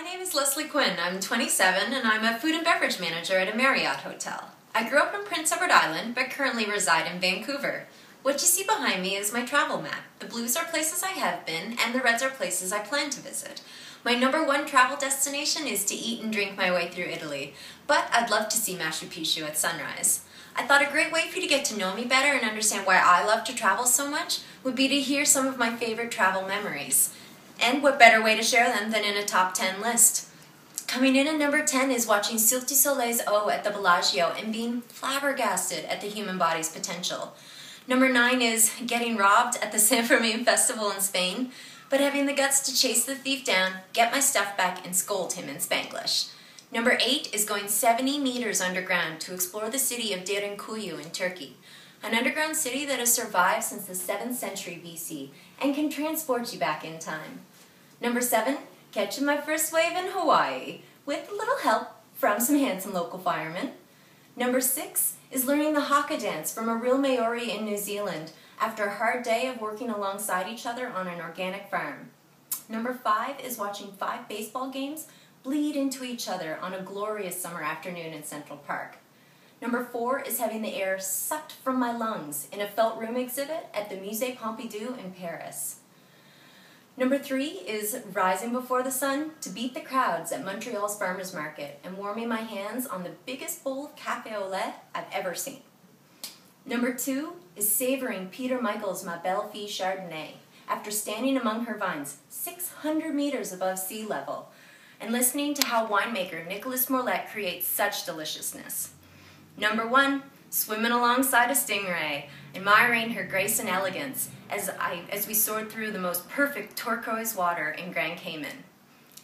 name is Leslie Quinn. I'm 27 and I'm a food and beverage manager at a Marriott hotel. I grew up in Prince Edward Island but currently reside in Vancouver. What you see behind me is my travel map. The blues are places I have been and the reds are places I plan to visit. My #1 travel destination is to eat and drink my way through Italy, but I'd love to see Machu Picchu at sunrise. I thought a great way for you to get to know me better and understand why I love to travel so much would be to hear some of my favorite travel memories. And what better way to share them than in a top 10 list? Coming in at number 10 is watching Cirque du Soleil's O at the Bellagio and being flabbergasted at the human body's potential. Number 9 is getting robbed at the San Fermin Festival in Spain, but having the guts to chase the thief down, get my stuff back, and scold him in Spanglish. Number 8 is going 70 meters underground to explore the city of Derinkuyu in Turkey, an underground city that has survived since the 7th century BC and can transport you back in time. Number 7, catching my first wave in Hawaii, with a little help from some handsome local firemen. Number 6 is learning the haka dance from a real Maori in New Zealand after a hard day of working alongside each other on an organic farm. Number 5 is watching 5 baseball games bleed into each other on a glorious summer afternoon in Central Park. Number 4 is having the air sucked from my lungs in a felt room exhibit at the Musée Pompidou in Paris. Number 3 is rising before the sun to beat the crowds at Montreal's farmers market and warming my hands on the biggest bowl of café au lait I've ever seen. Number 2 is savoring Peter Michael's Ma Belle Fille Chardonnay after standing among her vines 600 meters above sea level and listening to how winemaker Nicolas Morlet creates such deliciousness. Number 1, swimming alongside a stingray, admiring her grace and elegance as we soared through the most perfect turquoise water in Grand Cayman.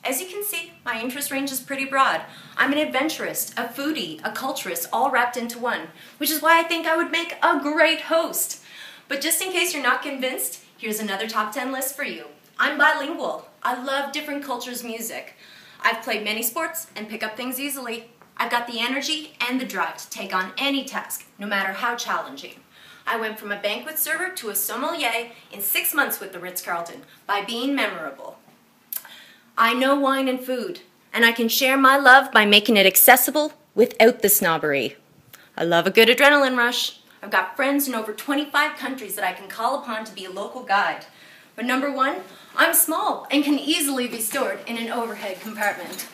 As you can see, my interest range is pretty broad. I'm an adventurist, a foodie, a culturist, all wrapped into one, which is why I think I would make a great host. But just in case you're not convinced, here's another top 10 list for you. I'm bilingual. I love different cultures' music. I've played many sports and pick up things easily. I've got the energy and the drive to take on any task, no matter how challenging. I went from a banquet server to a sommelier in 6 months with the Ritz-Carlton by being memorable. I know wine and food, and I can share my love by making it accessible without the snobbery. I love a good adrenaline rush. I've got friends in over 25 countries that I can call upon to be a local guide. But number 1, I'm small and can easily be stored in an overhead compartment.